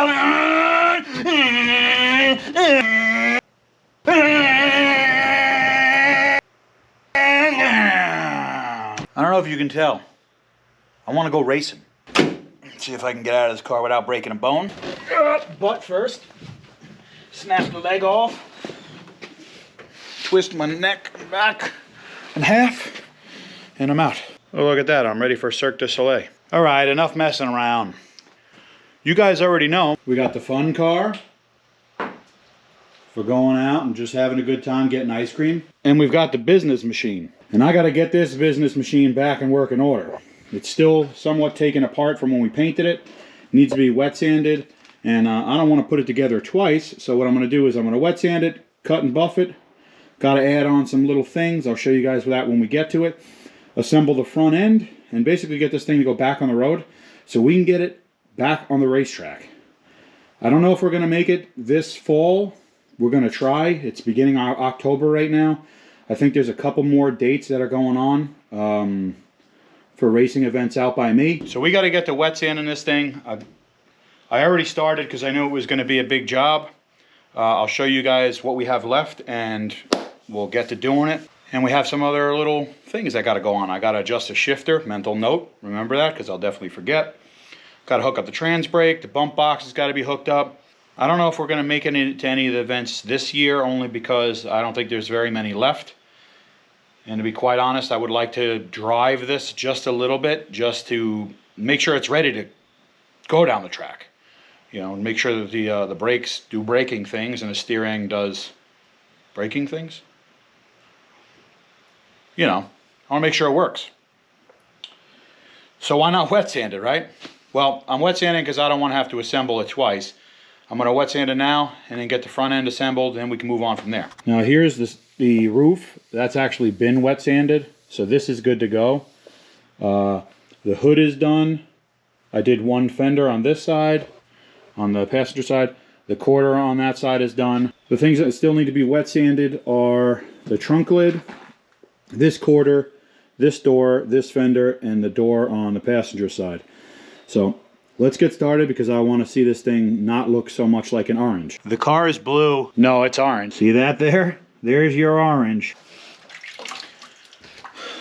I don't know if you can tell. I want to go racing. See if I can get out of this car without breaking a bone. Butt first. Snap the leg off. Twist my neck back in half. And I'm out. Oh, look at that. I'm ready for Cirque du Soleil. All right, enough messing around. You guys already know. We got the fun car for going out and just having a good time getting ice cream. And we've got the business machine. And I got to get this business machine back in working order. It's still somewhat taken apart from when we painted it. It needs to be wet sanded. And I don't want to put it together twice. So what I'm going to do is I'm going to wet sand it, cut and buff it. Got to add on some little things. I'll show you guys that when we get to it. Assemble the front end and basically get this thing to go back on the road so we can get it back on the racetrack. I don't know if we're going to make it this fall. We're going to try. It's beginning of October right now. I think there's a couple more dates that are going on for racing events out by me. So we got to get the wet sand in this thing. I already started because I knew it was going to be a big job. I'll show you guys what we have left and we'll get to doing it. And we have some other little things that got to go on. I got to adjust the shifter, mental note. Remember that because I'll definitely forget. Got to hook up the trans brake. The bump box has got to be hooked up. I don't know if we're going to make it to any of the events this year only because I don't think there's very many left. And to be quite honest, I would like to drive this just a little bit just to make sure it's ready to go down the track. You know, make sure that the brakes do braking things and the steering does braking things. You know, I want to make sure it works. So why not wet sand it, right? Well, I'm wet sanding because I don't want to have to assemble it twice. I'm going to wet sand it now and then get the front end assembled and we can move on from there. Now here's the roof. That's actually been wet sanded. So this is good to go. The hood is done. I did one fender on this side, on the passenger side. The quarter on that side is done. The things that still need to be wet sanded are the trunk lid, this quarter, this door, this fender, and the door on the passenger side. So let's get started because I want to see this thing not look so much like an orange. The car is blue. No, it's orange. See that there? There's your orange.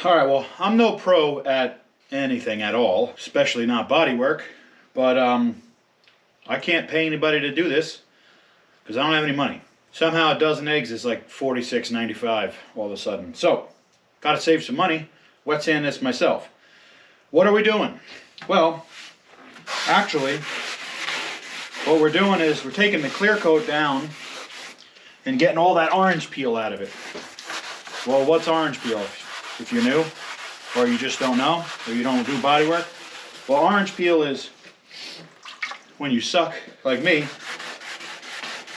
All right, well, I'm no pro at anything at all, especially not bodywork, but I can't pay anybody to do this because I don't have any money. Somehow a dozen eggs is like $46.95 all of a sudden. So, got to save some money, wet sand this myself. What are we doing? Well, actually, what we're doing is we're taking the clear coat down and getting all that orange peel out of it. Well, what's orange peel? If you're new, or you just don't know, or you don't do body work. Well, orange peel is when you suck, like me,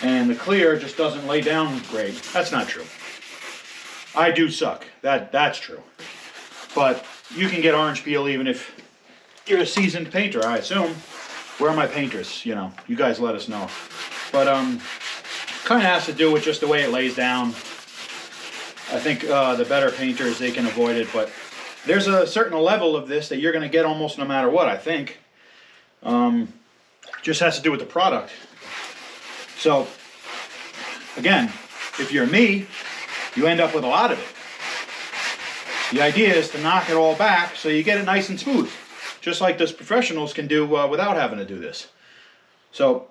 and the clear just doesn't lay down great. That's not true. I do suck. That's true. But you can get orange peel even if you're a seasoned painter, I assume. Where are my painters? You know, you guys let us know. But kind of has to do with just the way it lays down. I think the better painters, they can avoid it, but there's a certain level of this that you're going to get almost no matter what, I think. Just has to do with the product. So, again, if you're me, you end up with a lot of it. The idea is to knock it all back so you get it nice and smooth, just like those professionals can do without having to do this. So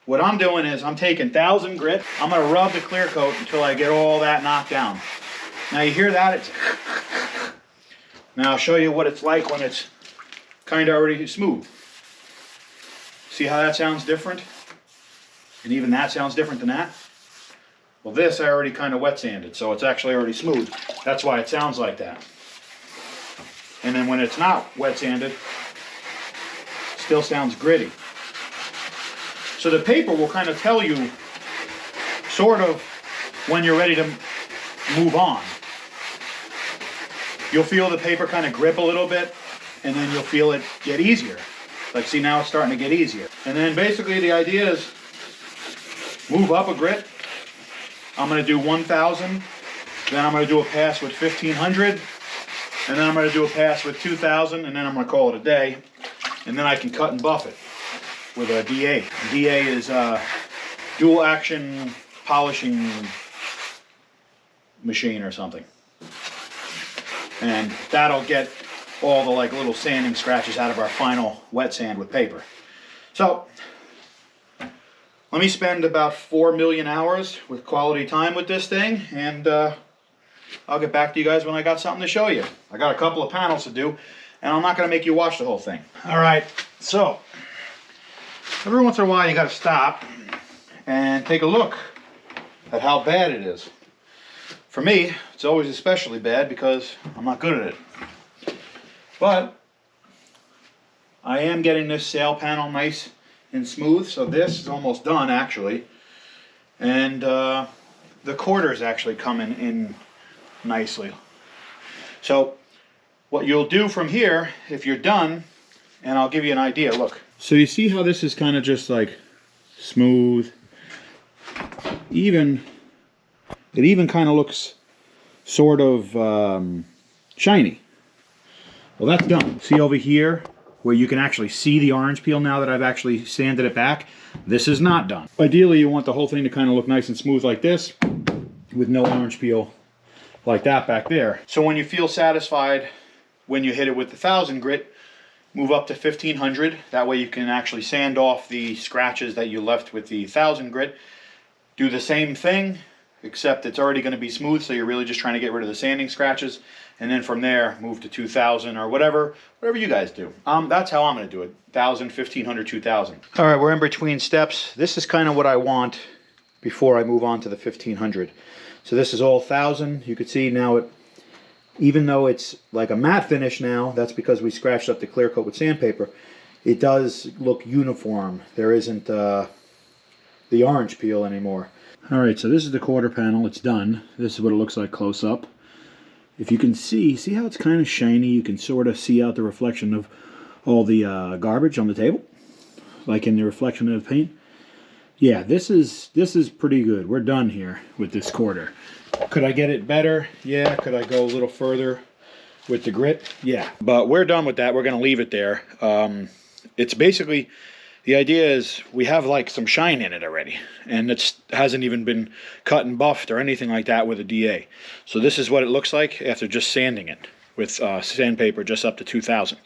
what I'm doing is I'm taking 1000 grit. I'm going to rub the clear coat until I get all that knocked down. Now you hear that? It's now I'll show you what it's like when it's kind of already smooth. See how that sounds different? And even that sounds different than that? Well, this I already kind of wet sanded, so it's actually already smooth. That's why it sounds like that. And then when it's not wet sanded, it still sounds gritty. So the paper will kind of tell you sort of when you're ready to move on. You'll feel the paper kind of grip a little bit, and then you'll feel it get easier. Like, see, now it's starting to get easier. And then basically the idea is move up a grit. I'm going to do 1000, then I'm going to do a pass with 1500, and then I'm going to do a pass with 2000, and then I'm going to call it a day, and then I can cut and buff it. with a DA. DA is dual action polishing machine or something. And that'll get all the like little sanding scratches out of our final wet sand with paper. So let me spend about 4 million hours with quality time with this thing, and I'll get back to you guys when I got something to show you. I got a couple of panels to do, and I'm not going to make you watch the whole thing. All right, so every once in a while you got to stop and take a look at how bad it is. For me, it's always especially bad because I'm not good at it. But I am getting this sail panel nice and smooth, so this is almost done actually. And the quarters actually coming in nicely. So what you'll do from here, if you're done, and I'll give you an idea, look. So you see how this is kind of just like smooth, it even kind of looks sort of shiny. Well, that's done. See over here where you can actually see the orange peel now that I've actually sanded it back? This is not done. Ideally, you want the whole thing to kind of look nice and smooth like this with no orange peel like that back there. So when you feel satisfied when you hit it with the 1000 grit, move up to 1500. That way you can actually sand off the scratches that you left with the 1000 grit. Do the same thing, except it's already going to be smooth, so you're really just trying to get rid of the sanding scratches. And then from there, move to 2000 or whatever you guys do. That's how I'm going to do it. 1000, 1500, 2000. All right, we're in between steps. This is kind of what I want before I move on to the 1500. So this is all 1000. You can see now it, even though it's like a matte finish now, that's because we scratched up the clear coat with sandpaper. It does look uniform. There isn't the orange peel anymore. All right, so this is the quarter panel. It's done. This is what it looks like close up. If you can see how it's kind of shiny, you can sort of see out the reflection of all the garbage on the table, like in the reflection of the paint. Yeah, this is pretty good. We're done here with this quarter. Could I get it better? Yeah. Could I go a little further with the grit? Yeah. But we're done with that. We're going to leave it there. It's basically, the idea is we have like some shine in it already, and it hasn't even been cut and buffed or anything like that with a DA. So this is what it looks like after just sanding it with sandpaper just up to 2000.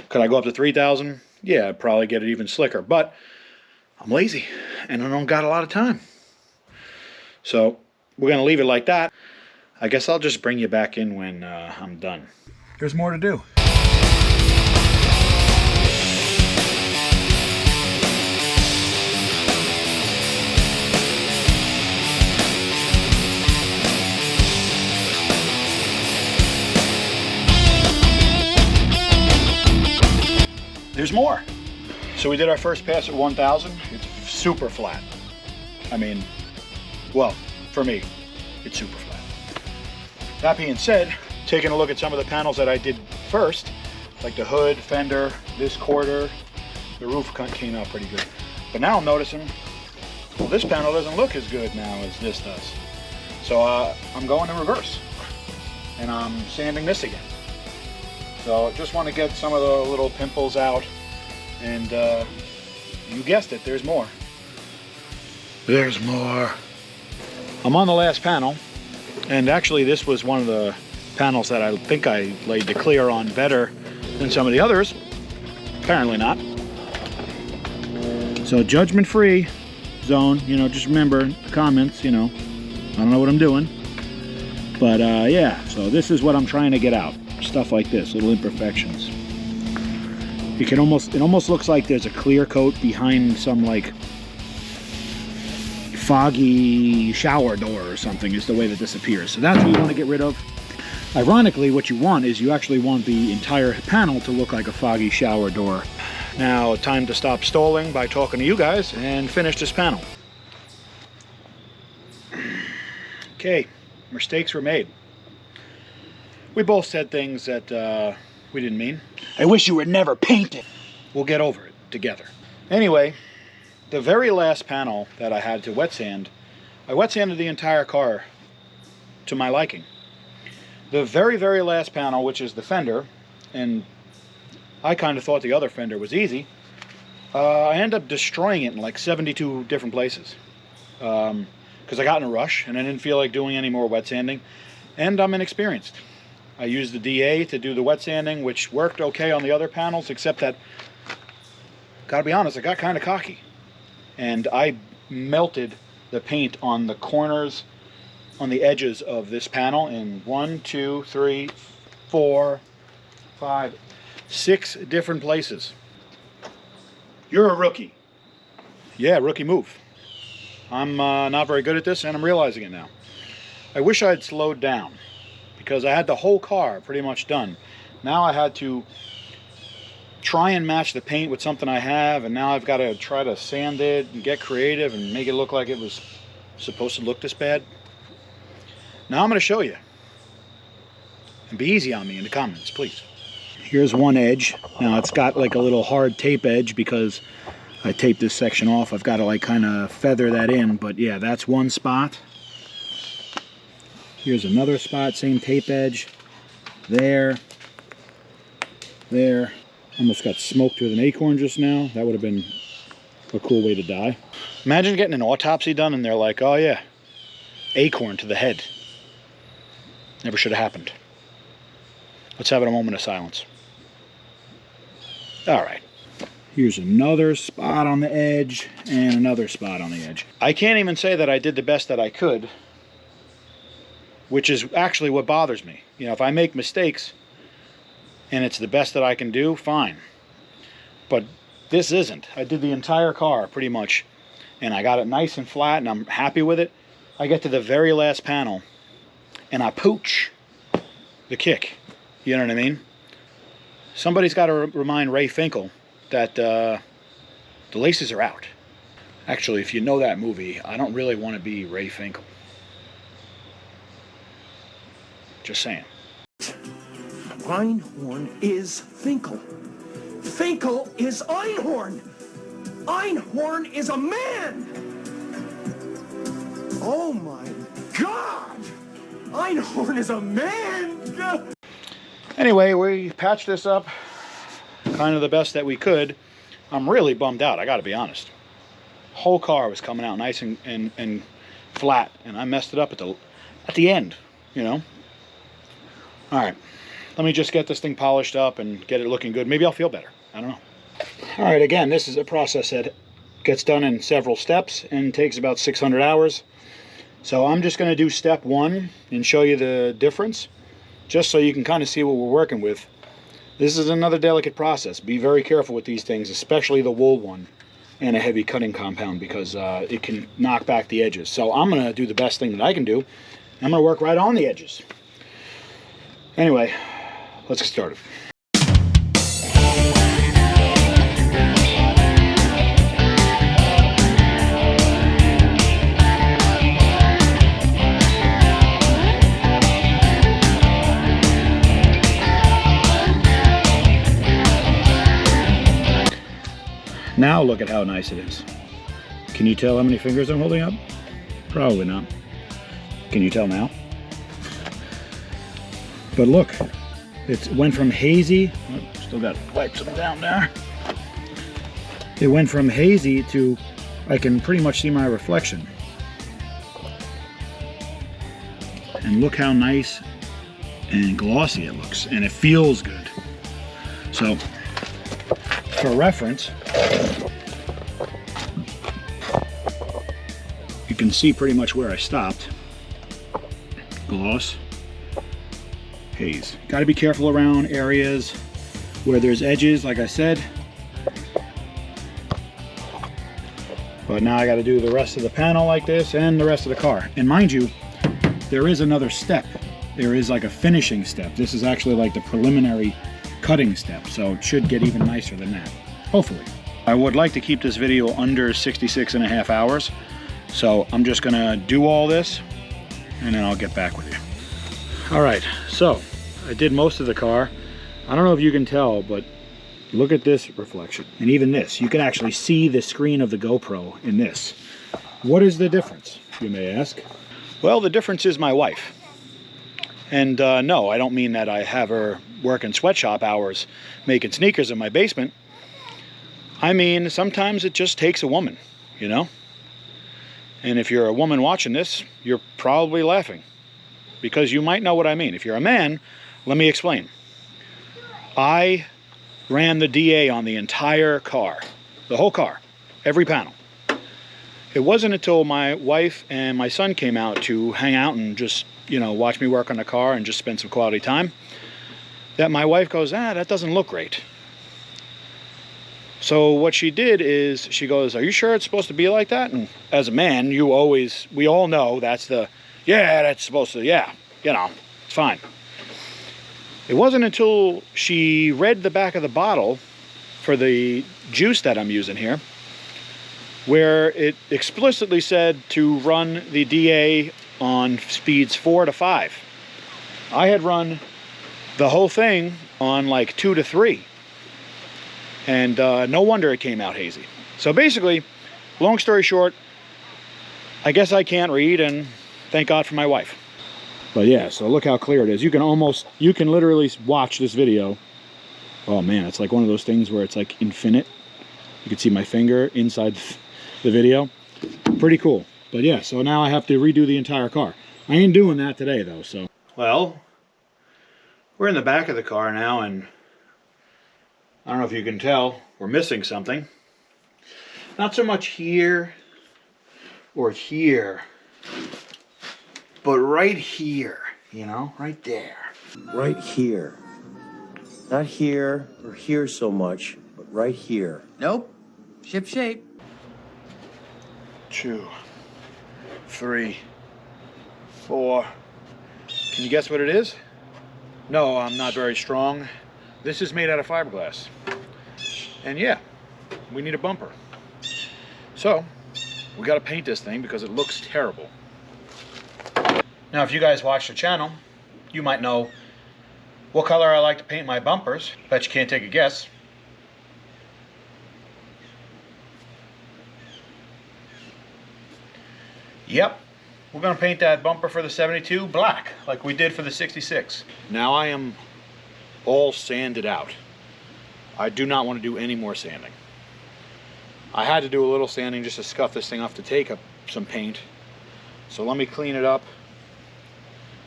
Could I go up to 3000? Yeah, I'd probably get it even slicker, but I'm lazy and I don't got a lot of time. So we're going to leave it like that. I guess I'll just bring you back in when I'm done. There's more to do. There's more. So we did our first pass at 1000. It's super flat. I mean, well, for me, it's super flat. That being said, taking a look at some of the panels that I did first, like the hood, fender, this quarter, the roof came out pretty good. But now I'm noticing, well, this panel doesn't look as good now as this does. So I'm going in reverse, and I'm sanding this again. So I just want to get some of the little pimples out, and you guessed it, there's more. There's more. I'm on the last panel, and actually this was one of the panels that I think I laid the clear on better than some of the others. Apparently not. So judgment-free zone, you know, just remember the comments, you know, I don't know what I'm doing. But yeah, so this is what I'm trying to get out. Stuff like this, little imperfections. It almost looks like there's a clear coat behind some like foggy shower door or something is the way that this appears. So that's what you want to get rid of. Ironically, what you want is you actually want the entire panel to look like a foggy shower door. Now, time to stop stalling by talking to you guys and finish this panel. Okay, mistakes were made. We both said things that we didn't mean. I wish you were never painted. We'll get over it together. Anyway, the very last panel that I had to wet sand, I wet sanded the entire car to my liking. The very, very last panel, which is the fender, and I kind of thought the other fender was easy. I ended up destroying it in like 72 different places. Because I got in a rush and I didn't feel like doing any more wet sanding. And I'm inexperienced. I used the DA to do the wet sanding, which worked okay on the other panels, except that, gotta be honest, I got kind of cocky. And I melted the paint on the corners, on the edges of this panel in 1, 2, 3, 4, 5, 6 different places. You're a rookie. Yeah, rookie move. I'm not very good at this, and I'm realizing it now. I wish I had slowed down, because I had the whole car pretty much done. Now I had to try and match the paint with something I have, and now I've got to try to sand it and get creative and make it look like it was supposed to look this bad. Now I'm going to show you. And be easy on me in the comments, please. Here's one edge. Now it's got like a little hard tape edge because I taped this section off. I've got to like kind of feather that in, but yeah, that's one spot. Here's another spot, same tape edge. There. There. Almost got smoked with an acorn just now. That would have been a cool way to die. Imagine getting an autopsy done and they're like, oh yeah, acorn to the head. Never should have happened. Let's have a moment of silence. All right. Here's another spot on the edge and another spot on the edge. I can't even say that I did the best that I could, which is actually what bothers me. You know, if I make mistakes and it's the best that I can do, fine. But this isn't. I did the entire car pretty much, and I got it nice and flat, and I'm happy with it. I get to the very last panel, and I pooch the kick. You know what I mean? Somebody's got to remind Ray Finkel that the laces are out. Actually, if you know that movie, I don't really want to be Ray Finkel. Just saying. Einhorn is Finkel. Finkel is Einhorn. Einhorn is a man. Oh my God! Einhorn is a man! Anyway, we patched this up kind of the best that we could. I'm really bummed out, I gotta be honest. Whole car was coming out nice and flat, and I messed it up at the end, you know. All right, let me just get this thing polished up and get it looking good. Maybe I'll feel better, I don't know. All right, again, this is a process that gets done in several steps and takes about 600 hours. So I'm just gonna do step 1 and show you the difference, just so you can kind of see what we're working with. This is another delicate process. Be very careful with these things, especially the wool one and a heavy cutting compound, because it can knock back the edges. So I'm going to do the best thing that I can do. I'm going to work right on the edges. Anyway, let's get started. Now look at how nice it is. Can you tell how many fingers I'm holding up? Probably not. Can you tell now? But look, it went from hazy, oh, still got to wipe some down there. It went from hazy to, I can pretty much see my reflection. And look how nice and glossy it looks, and it feels good. So, for reference, you can see pretty much where I stopped. Gloss, haze. Got to be careful around areas where there's edges, like I said. But now I got to do the rest of the panel like this and the rest of the car. And mind you, there is another step. There is like a finishing step. This is actually like the preliminary cutting step, so it should get even nicer than that, hopefully. I would like to keep this video under 66.5 hours, so I'm just gonna do all this and then I'll get back with you. All right, so I did most of the car. I don't know if you can tell, but look at this reflection, and even this. You can actually see the screen of the GoPro in this. What is the difference, you may ask? Well, the difference is my wife. And no, I don't mean that I have her working sweatshop hours making sneakers in my basement. I mean, sometimes it just takes a woman, you know? And if you're a woman watching this, you're probably laughing, because you might know what I mean. If you're a man, let me explain. I ran the DA on the entire car, the whole car, every panel. It wasn't until my wife and my son came out to hang out and just, you know, watch me work on the car and just spend some quality time, that my wife goes, that doesn't look great. So what she did is she goes, are you sure it's supposed to be like that? And as a man, we all know that's that's supposed to, yeah, you know, it's fine. It wasn't until she read the back of the bottle for the juice that I'm using here, where it explicitly said to run the DA on speeds 4 to 5. I had run the whole thing on like 2 to 3. And no wonder it came out hazy. So basically, long story short, I guess I can't read, and thank God for my wife. But yeah, so look how clear it is. You can literally watch this video. Oh man, it's like one of those things where it's like infinite. You can see my finger inside the video. Pretty cool. But yeah, so now I have to redo the entire car. I ain't doing that today though, so. Well, we're in the back of the car now, and I don't know if you can tell, we're missing something. Not so much here or here, but right here, you know, right there. Right here. Not here or here so much, but right here. Nope. Ship shape. 2, 3, 4. Can you guess what it is? No, I'm not very strong. This is made out of fiberglass. And yeah, we need a bumper. So, we gotta paint this thing because it looks terrible. Now, if you guys watch the channel, you might know what color I like to paint my bumpers. Bet you can't take a guess. Yep, we're gonna paint that bumper for the 72 black, like we did for the 66. Now I am all sanded out. I do not want to do any more sanding. I had to do a little sanding just to scuff this thing off to take up some paint. So let me clean it up.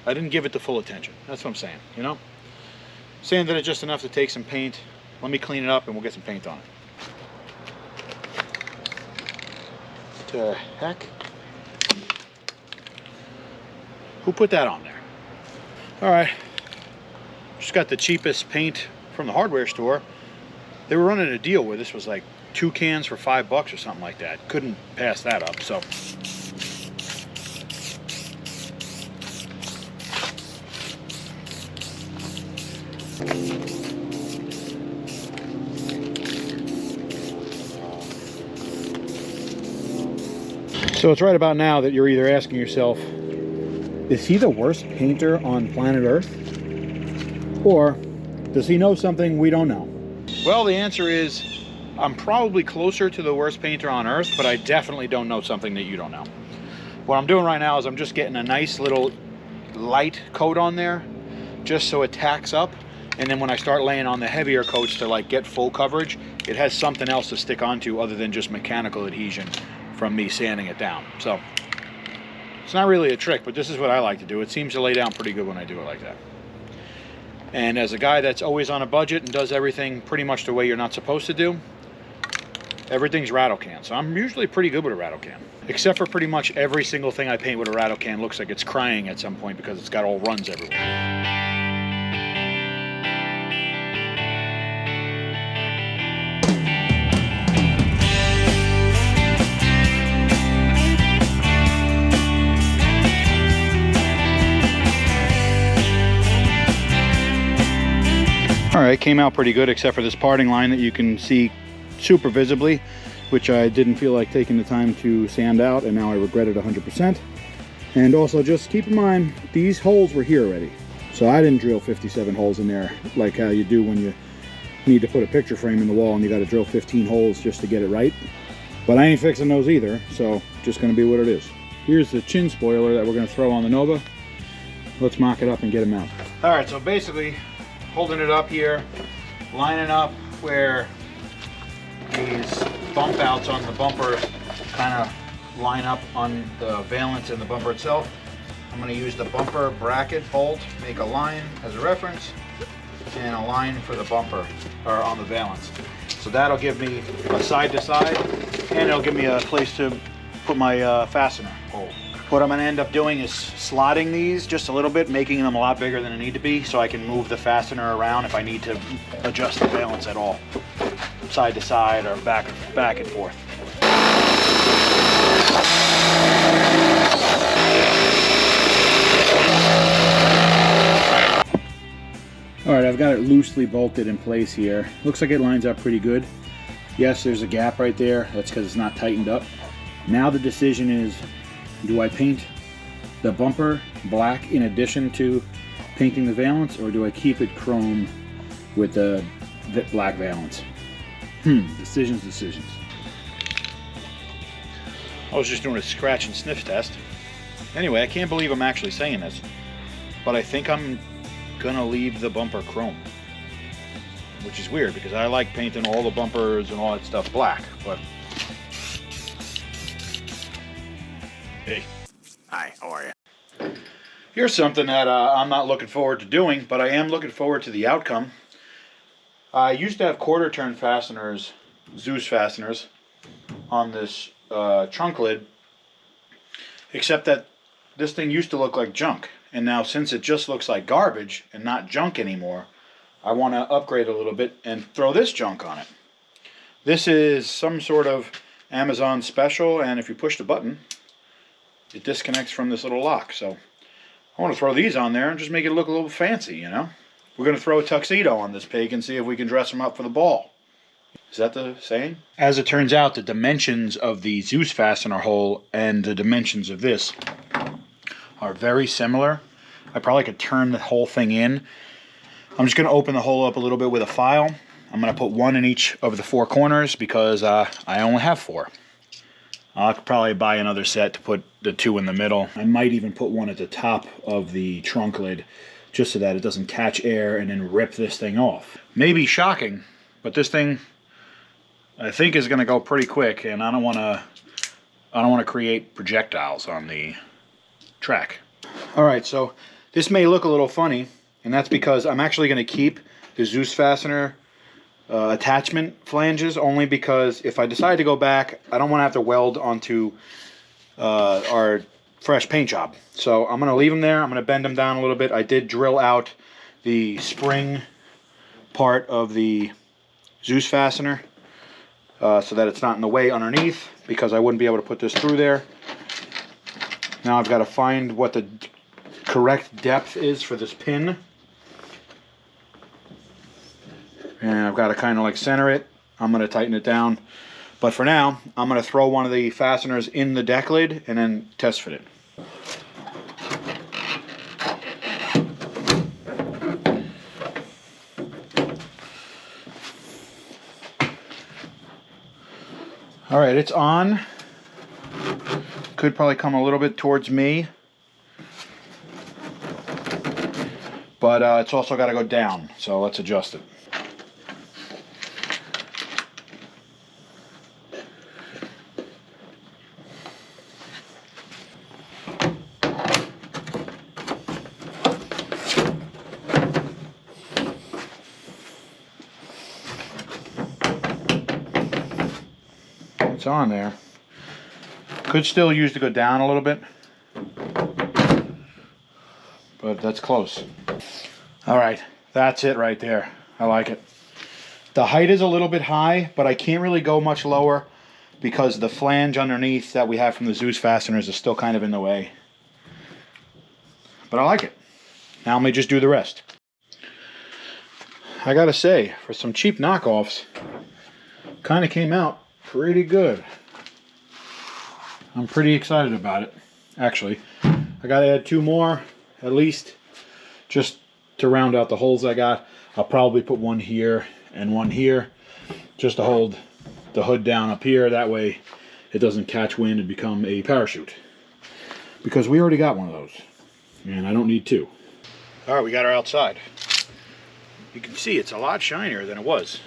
I didn't give it the full attention. That's what I'm saying, you know? Sanded it just enough to take some paint. Let me clean it up and we'll get some paint on it. The heck? Who put that on there? All right. Just got the cheapest paint from the hardware store. They were running a deal where this was like 2 cans for $5 or something like that. Couldn't pass that up, so. So it's right about now that you're either asking yourself, is he the worst painter on planet Earth? Or does he know something we don't know? Well, the answer is, I'm probably closer to the worst painter on Earth, but I definitely don't know something that you don't know. What I'm doing right now is I'm just getting a nice little light coat on there, just so it tacks up. And then when I start laying on the heavier coats to like get full coverage, it has something else to stick onto other than just mechanical adhesion from me sanding it down. So it's not really a trick, but this is what I like to do. It seems to lay down pretty good when I do it like that. And as a guy that's always on a budget and does everything pretty much the way you're not supposed to do, everything's rattle can. So I'm usually pretty good with a rattle can. Except for pretty much every single thing I paint with a rattle can looks like it's crying at some point because it's got all runs everywhere. All right, came out pretty good except for this parting line that you can see super visibly, which I didn't feel like taking the time to sand out, and now I regret it 100%. And also just keep in mind, these holes were here already. So I didn't drill 57 holes in there like how you do when you need to put a picture frame in the wall and you got to drill 15 holes just to get it right. But I ain't fixing those either, so just gonna be what it is. Here's the chin spoiler that we're gonna throw on the Nova. Let's mock it up and get him out. All right, so basically, holding it up here, lining up where these bump outs on the bumper kind of line up on the valance and the bumper itself. I'm going to use the bumper bracket bolt, make a line as a reference, and a line for the bumper, or on the valance. So that'll give me a side to side, and it'll give me a place to put my fastener hole. What I'm going to end up doing is slotting these just a little bit, making them a lot bigger than they need to be, so I can move the fastener around if I need to adjust the valance at all, side to side or back and forth. All right, I've got it loosely bolted in place here. Looks like it lines up pretty good. Yes, there's a gap right there. That's because it's not tightened up. Now the decision is, do I paint the bumper black in addition to painting the valance, or do I keep it chrome with the black valance? Decisions. I was just doing a scratch and sniff test. Anyway, I can't believe I'm actually saying this, but I think I'm gonna leave the bumper chrome, which is weird because I like painting all the bumpers and all that stuff black, but hey. Hi, how are you? Here's something that I'm not looking forward to doing, but I am looking forward to the outcome. I used to have quarter turn fasteners, Zeus fasteners, on this trunk lid, except that this thing used to look like junk. And now, since it just looks like garbage and not junk anymore, I want to upgrade a little bit and throw this junk on it. This is some sort of Amazon special, and if you push the button, it disconnects from this little lock. So I want to throw these on there and just make it look a little fancy, you know? We're going to throw a tuxedo on this pig and see if we can dress him up for the ball. Is that the saying? As it turns out, the dimensions of the Zeus fastener hole and the dimensions of this are very similar. I probably could turn the whole thing in. I'm just going to open the hole up a little bit with a file. I'm going to put one in each of the four corners because I only have four. I could probably buy another set to put the two in the middle. I might even put one at the top of the trunk lid just so that it doesn't catch air and then rip this thing off. Maybe shocking, but this thing I think is going to go pretty quick, and I don't want to create projectiles on the track. Alright, so this may look a little funny, and that's because I'm actually going to keep the Zeus fastener attachment flanges, only because if I decide to go back, I don't want to have to weld onto our fresh paint job. So I'm going to leave them there. I'm going to bend them down a little bit. I did drill out the spring part of the Zeus fastener so that it's not in the way underneath, because I wouldn't be able to put this through there. Now I've got to find what the correct depth is for this pin. And I've got to kind of like center it. I'm going to tighten it down. But for now, I'm going to throw one of the fasteners in the deck lid and then test fit it. Alright, it's on. Could probably come a little bit towards me. But it's also got to go down, so let's adjust it. It's on there. Could still use to go down a little bit, but that's close. All right, that's it right there. I like it. The height is a little bit high, but I can't really go much lower because the flange underneath that we have from the Zeus fasteners is still kind of in the way. But I like it. Now let me just do the rest. I gotta say, for some cheap knockoffs, kind of came out pretty good. I'm pretty excited about it, actually. I gotta add two more, at least, just to round out the holes I got. I'll probably put one here and one here, just to hold the hood down up here. That way it doesn't catch wind and become a parachute. Because we already got one of those, and I don't need two. All right, we got her outside. You can see it's a lot shinier than it was.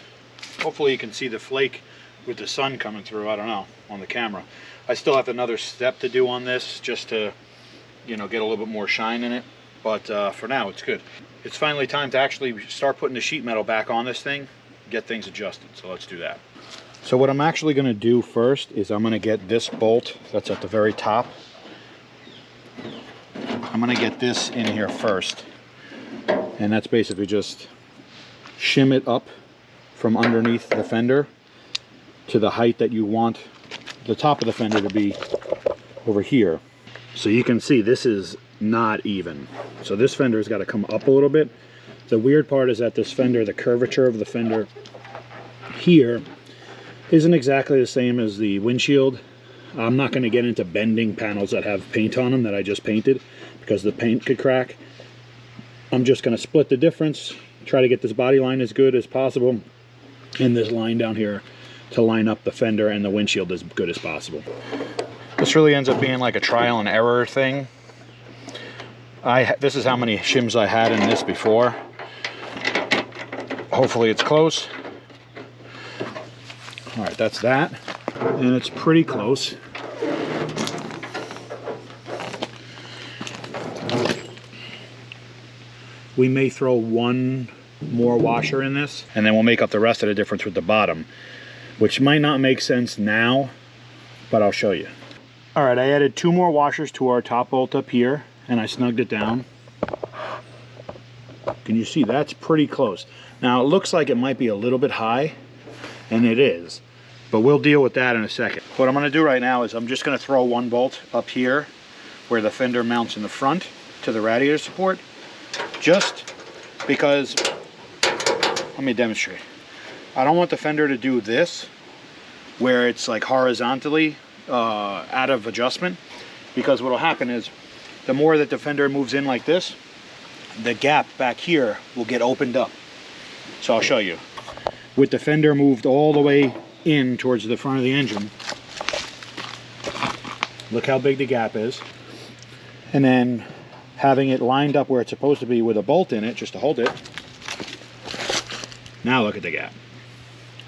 Hopefully you can see the flake with the sun coming through, I don't know, on the camera. I still have another step to do on this just to, you know, get a little bit more shine in it. But for now, it's good. It's finally time to actually start putting the sheet metal back on this thing, get things adjusted. So let's do that. So what I'm actually going to do first is I'm going to get this bolt that's at the very top. I'm going to get this in here first. And that's basically just shim it up from underneath the fender to the height that you want the top of the fender to be over here. So you can see this is not even. So this fender's got to come up a little bit. The weird part is that this fender, the curvature of the fender here isn't exactly the same as the windshield. I'm not going to get into bending panels that have paint on them that I just painted because the paint could crack. I'm just going to split the difference, try to get this body line as good as possible, and this line down here to line up the fender and the windshield as good as possible. This really ends up being like a trial and error thing. This is how many shims I had in this before. Hopefully it's close. All right, that's that. And it's pretty close. We may throw one more washer in this, and then we'll make up the rest of the difference with the bottom, which might not make sense now, but I'll show you. All right, I added 2 more washers to our top bolt up here, and I snugged it down. Can you see? That's pretty close. Now, it looks like it might be a little bit high, and it is, but we'll deal with that in a second. What I'm gonna do right now is I'm just gonna throw 1 bolt up here where the fender mounts in the front to the radiator support, just because, let me demonstrate. I don't want the fender to do this, where it's like horizontally out of adjustment, because what will happen is the more that the fender moves in like this, the gap back here will get opened up. So I'll show you. With the fender moved all the way in towards the front of the engine, look how big the gap is. And then having it lined up where it's supposed to be with a bolt in it just to hold it. Now look at the gap.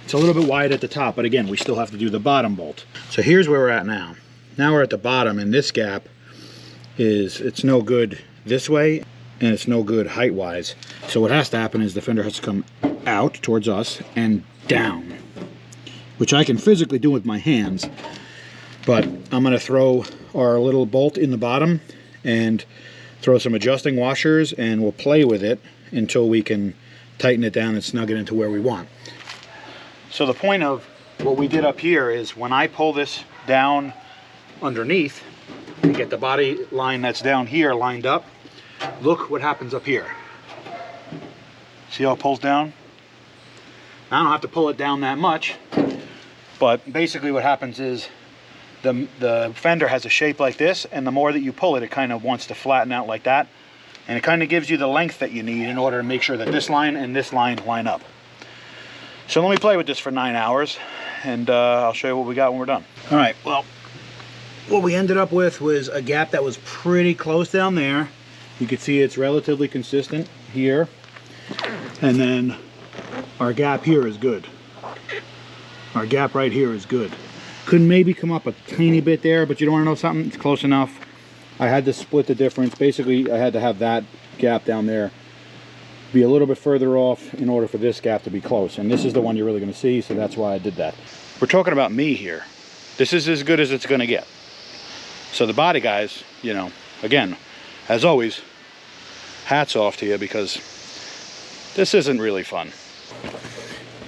It's a little bit wide at the top, but again, we still have to do the bottom bolt. So here's where we're at now. Now we're at the bottom, and this gap it's no good this way, and it's no good height-wise. So what has to happen is the fender has to come out towards us and down, which I can physically do with my hands, but I'm gonna throw our little bolt in the bottom and throw some adjusting washers, and we'll play with it until we can tighten it down and snug it into where we want. So the point of what we did up here is when I pull this down underneath and get the body line that's down here lined up, look what happens up here. See how it pulls down? I don't have to pull it down that much, but basically what happens is the fender has a shape like this, and the more that you pull it, it kind of wants to flatten out like that, and it kind of gives you the length that you need in order to make sure that this line and this line line up. So let me play with this for 9 hours, and I'll show you what we got when we're done. All right, well, what we ended up with was a gap that was pretty close down there. You can see it's relatively consistent here, and then our gap here is good. Our gap right here is good. Could maybe come up a tiny bit there, but you don't want to know something? It's close enough. I had to split the difference. Basically, I had to have that gap down there be a little bit further off in order for this gap to be close. And this is the one you're really going to see, so that's why I did that. We're talking about me here. This is as good as it's going to get. So the body guys, you know, again, as always, hats off to you, because this isn't really fun.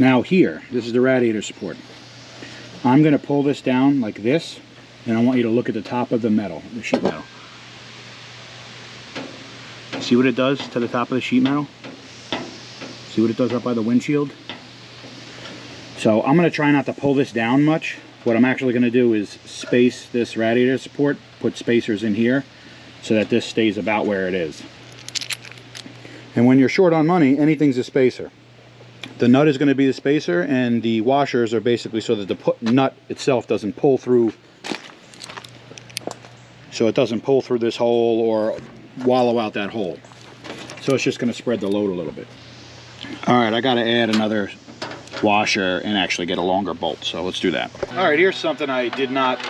Now here, this is the radiator support. I'm going to pull this down like this, and I want you to look at the top of the metal, the sheet metal. See what it does to the top of the sheet metal? See what it does up by the windshield? So I'm going to try not to pull this down much. What I'm actually going to do is space this radiator support, put spacers in here, so that this stays about where it is. And when you're short on money, anything's a spacer. The nut is going to be the spacer, and the washers are basically so that the nut itself doesn't pull through, so it doesn't pull through this hole or wallow out that hole. So it's just going to spread the load a little bit. All right, I got to add another washer and actually get a longer bolt. So let's do that. All right, here's something I did not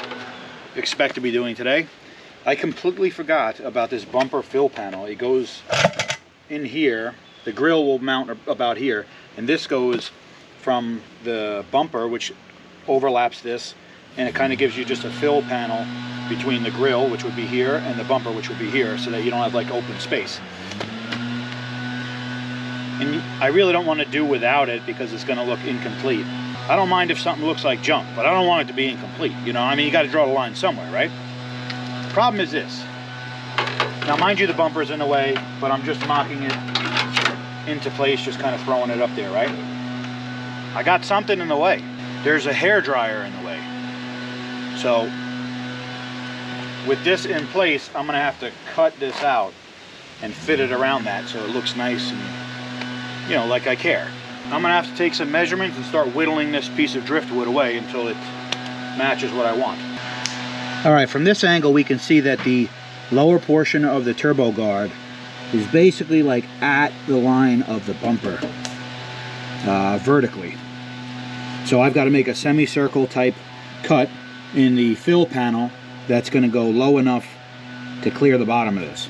expect to be doing today. I completely forgot about this bumper fill panel. It goes in here. The grill will mount about here, and this goes from the bumper, which overlaps this, and it kind of gives you just a fill panel between the grill, which would be here, and the bumper, which would be here, so that you don't have like open space. And I really don't want to do without it because it's going to look incomplete. I don't mind if something looks like junk, but I don't want it to be incomplete. You know, I mean, you got to draw the line somewhere, right? The problem is this. Now, mind you, the bumper's in the way, but I'm just mocking it into place, just kind of throwing it up there, right? I got something in the way. There's a hairdryer in the way. So, with this in place, I'm going to have to cut this out and fit it around that so it looks nice and, you know, like I care. I'm going to have to take some measurements and start whittling this piece of driftwood away until it matches what I want. All right, from this angle we can see that the lower portion of the turbo guard is basically like at the line of the bumper vertically. So I've got to make a semicircle type cut in the fill panel that's going to go low enough to clear the bottom of this.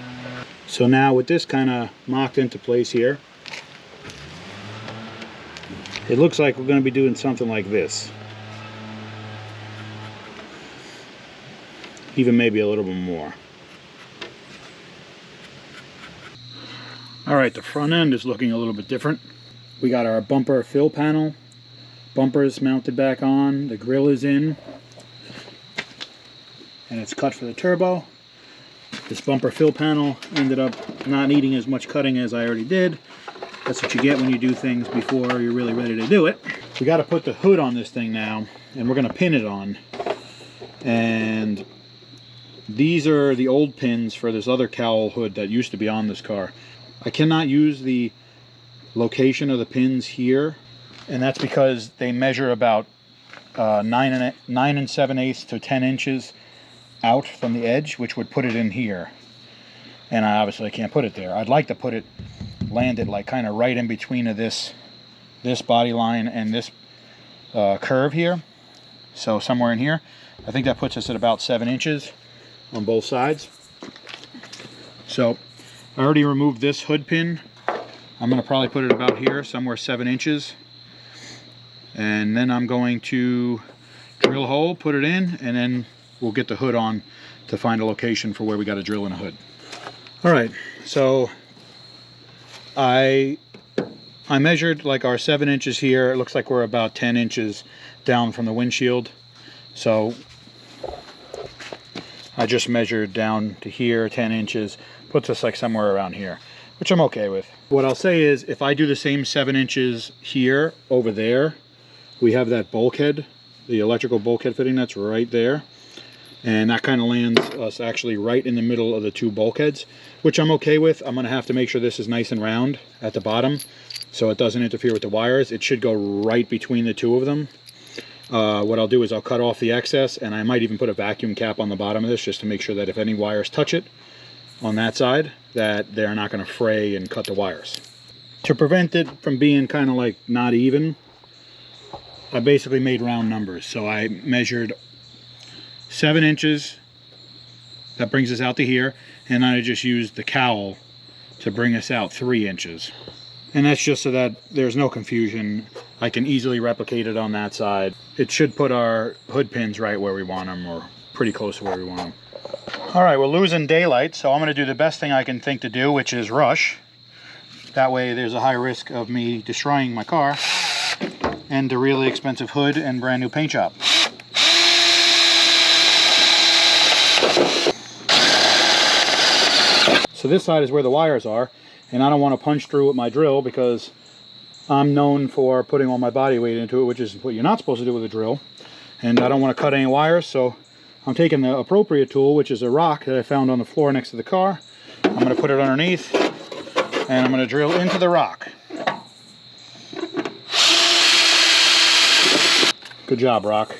So now with this kind of mocked into place here, it looks like we're going to be doing something like this. Even maybe a little bit more. All right, the front end is looking a little bit different. We got our bumper fill panel. Bumper is mounted back on. The grill is in. And it's cut for the turbo. This bumper fill panel ended up not needing as much cutting as I already did. That's what you get when you do things before you're really ready to do it. We got to put the hood on this thing now, and we're going to pin it on. And these are the old pins for this other cowl hood that used to be on this car. I cannot use the location of the pins here, and that's because they measure about 9 7/8 to 10 inches out from the edge, which would put it in here. And I obviously can't put it there. I'd like to put it, land it like kind of right in between of this body line and this curve here. So somewhere in here. I think that puts us at about 7 inches on both sides. So I already removed this hood pin. I'm going to probably put it about here, somewhere 7 inches. And then I'm going to drill a hole, put it in, and then we'll get the hood on to find a location for where we got to drill in a hood. All right, so I measured like our 7 inches here. It looks like we're about 10 inches down from the windshield. So I just measured down to here, 10 inches, puts us like somewhere around here, which I'm okay with. What I'll say is if I do the same 7 inches here over there, we have that bulkhead, the electrical bulkhead fitting that's right there. And that kind of lands us actually right in the middle of the two bulkheads, which I'm okay with. I'm going to have to make sure this is nice and round at the bottom so it doesn't interfere with the wires. It should go right between the two of them. What I'll do is I'll cut off the excess, and I might even put a vacuum cap on the bottom of this just to make sure that if any wires touch it on that side, that they're not going to fray and cut the wires. To prevent it from being kind of like not even, I basically made round numbers. So I measured 7 inches, that brings us out to here, and I just used the cowl to bring us out 3 inches. And that's just so that there's no confusion. I can easily replicate it on that side. It should put our hood pins right where we want them, or pretty close to where we want them. All right, we're losing daylight, so I'm going to do the best thing I can think to do, which is rush. That way there's a high risk of me destroying my car and the really expensive hood and brand new paint job. So this side is where the wires are, and I don't want to punch through with my drill because I'm known for putting all my body weight into it, which is what you're not supposed to do with a drill. And I don't want to cut any wires, so I'm taking the appropriate tool, which is a rock that I found on the floor next to the car. I'm going to put it underneath, and I'm going to drill into the rock. Good job, rock.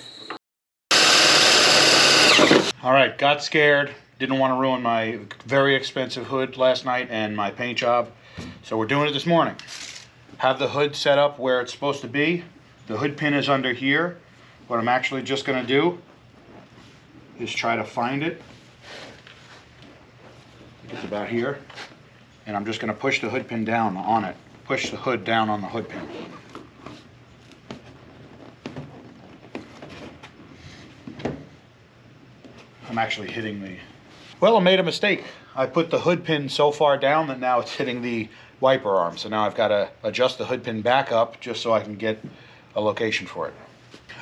All right, got scared. Didn't want to ruin my very expensive hood last night and my paint job. So we're doing it this morning. Have the hood set up where it's supposed to be. The hood pin is under here. What I'm actually just going to do is try to find it. It's about here. And I'm just going to push the hood pin down on it. Push the hood down on the hood pin. I'm actually hitting the... Well, I made a mistake. I put the hood pin so far down that now it's hitting the wiper arm. So now I've got to adjust the hood pin back up just so I can get a location for it.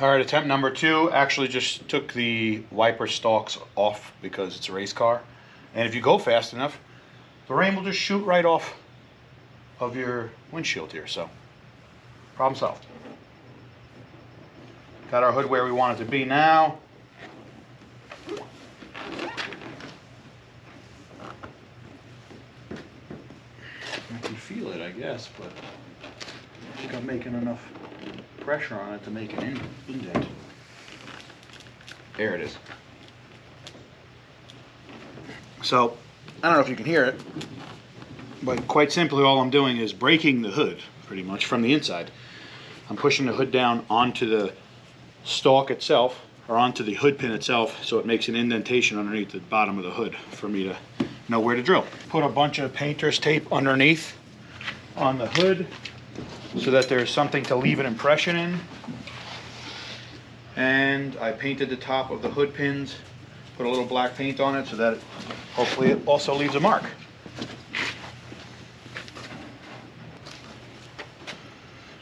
All right, attempt number 2. Actually just took the wiper stalks off because it's a race car. And if you go fast enough, the rain will just shoot right off of your windshield here. So, problem solved. Got our hood where we want it to be now. I can feel it, I guess, but I think I'm making enough pressure on it to make an indent. There it is. So, I don't know if you can hear it, but quite simply all I'm doing is breaking the hood, pretty much, from the inside. I'm pushing the hood down onto the stalk itself, or onto the hood pin itself, so it makes an indentation underneath the bottom of the hood for me to know where to drill. Put a bunch of painter's tape underneath on the hood so that there's something to leave an impression in. And I painted the top of the hood pins, put a little black paint on it so that hopefully it also leaves a mark.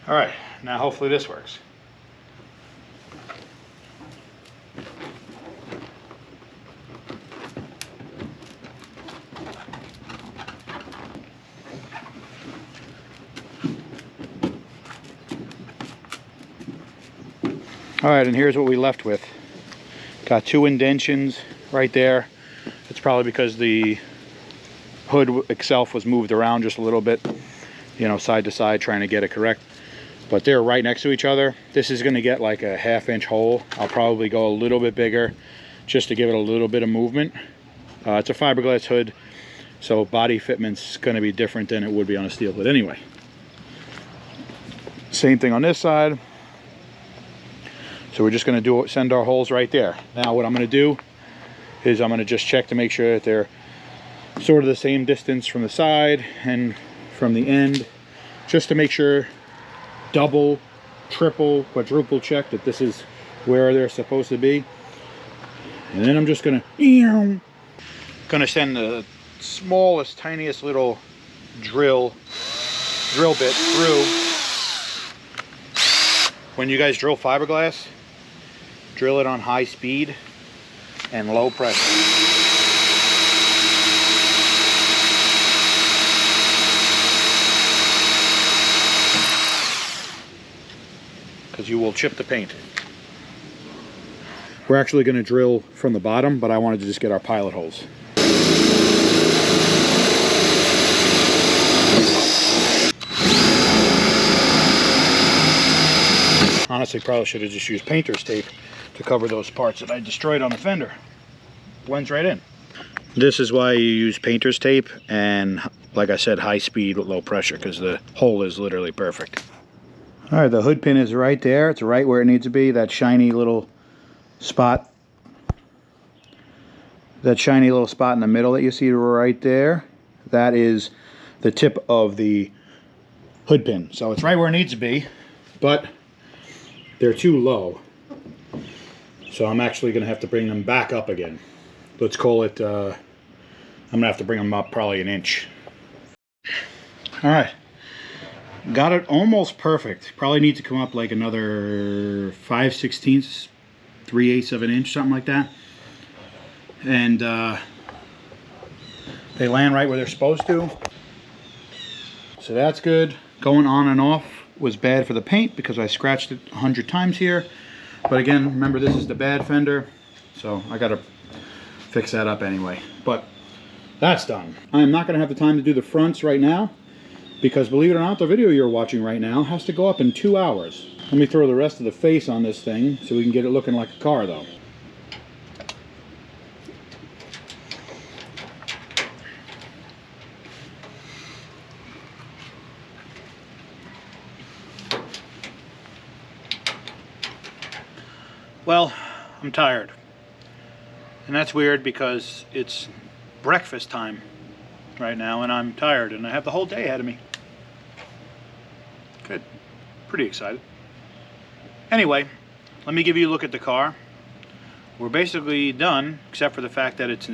All right, now hopefully this works. All right, and here's what we left with. Got 2 indentions right there. It's probably because the hood itself was moved around just a little bit, you know, side to side, trying to get it correct. But they're right next to each other. This is gonna get like a 1/2 inch hole. I'll probably go a little bit bigger just to give it a little bit of movement. It's a fiberglass hood, so body fitment's gonna be different than it would be on a steel hood anyway. Same thing on this side. So we're just going to send our holes right there. Now what I'm going to do is I'm going to just check to make sure that they're sort of the same distance from the side and from the end, just to make sure, double, triple, quadruple check that this is where they're supposed to be. And then I'm just going to send the smallest, tiniest little drill bit through. When you guys drill fiberglass, drill it on high speed and low pressure. Because you will chip the paint. We're actually going to drill from the bottom, but I wanted to just get our pilot holes. Honestly, probably should have just used painter's tape to cover those parts that I destroyed on the fender. Blends right in. This is why you use painter's tape and, like I said, high speed with low pressure, because the hole is literally perfect. All right, the hood pin is right there. It's right where it needs to be. That shiny little spot. That shiny little spot in the middle that you see right there. That is the tip of the hood pin. So it's right where it needs to be, but they're too low. So I'm actually going to have to bring them back up again. Let's call it, I'm going to have to bring them up probably 1 inch. All right. Got it almost perfect. Probably need to come up like another 5/16, 3/8 of an inch, something like that. And they land right where they're supposed to. So that's good. Going on and off was bad for the paint because I scratched it 100 times here. But again, remember, this is the bad fender, so I gotta fix that up anyway. But that's done. I am not gonna have the time to do the fronts right now, because believe it or not, the video you're watching right now has to go up in 2 hours. Let me throw the rest of the face on this thing so we can get it looking like a car though. Well, I'm tired. And that's weird because it's breakfast time right now and I'm tired and I have the whole day ahead of me. Good. Pretty excited. Anyway, let me give you a look at the car. We're basically done, except for the fact that it's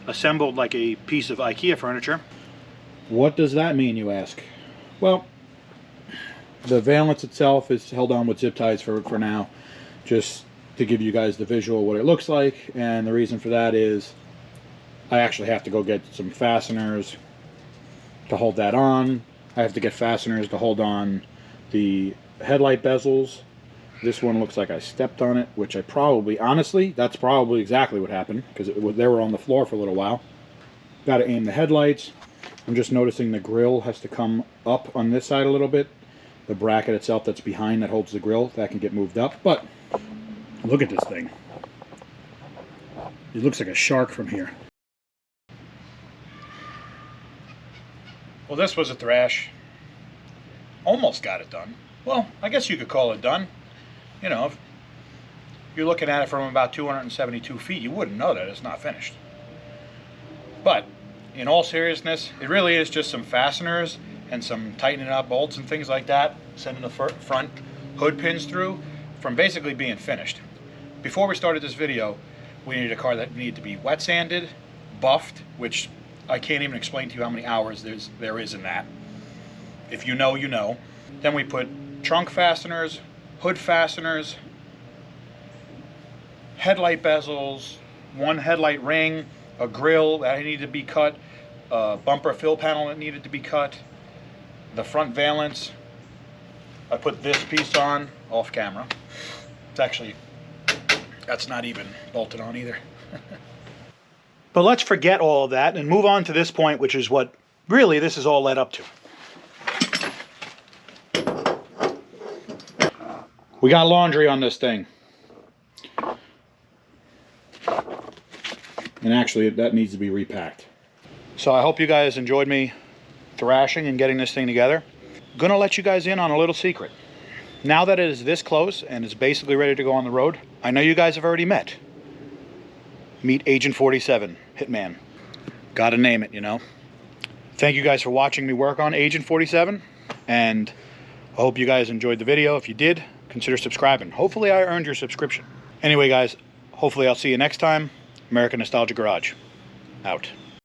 assembled like a piece of IKEA furniture. What does that mean, you ask? Well, the valance itself is held on with zip ties for now, just to give you guys the visual of what it looks like. And the reason for that is I actually have to go get some fasteners to hold that on. I have to get fasteners to hold on the headlight bezels. This one looks like I stepped on it, which I probably, honestly, that's probably exactly what happened, because they were on the floor for a little while. Got to aim the headlights. I'm just noticing the grill has to come up on this side a little bit. The bracket itself that's behind that holds the grill, that can get moved up. But look at this thing. It looks like a shark from here. Well, this was a thrash. Almost got it done. Well, I guess you could call it done. You know, if you're looking at it from about 272 feet, you wouldn't know that it's not finished. But in all seriousness, it really is just some fasteners and some tightening up bolts and things like that, sending the front hood pins through from basically being finished. Before we started this video, we needed a car that needed to be wet sanded, buffed, which I can't even explain to you how many hours there is in that. If you know, you know. Then we put trunk fasteners, hood fasteners, headlight bezels, one headlight ring, a grill that needed to be cut, a bumper fill panel that needed to be cut, the front valance. I put this piece on off camera. It's actually, that's not even bolted on either. But let's forget all of that and move on to this point, which is what really this is all led up to. We got laundry on this thing. And actually, that needs to be repacked. So I hope you guys enjoyed me thrashing and getting this thing together. Gonna let you guys in on a little secret. Now that it is this close and is basically ready to go on the road, I know you guys have already met. Meet Agent 47, Hitman. Gotta name it, you know. Thank you guys for watching me work on Agent 47, and I hope you guys enjoyed the video. If you did, consider subscribing. Hopefully I earned your subscription. Anyway guys, hopefully I'll see you next time. American Nostalgia Garage, out.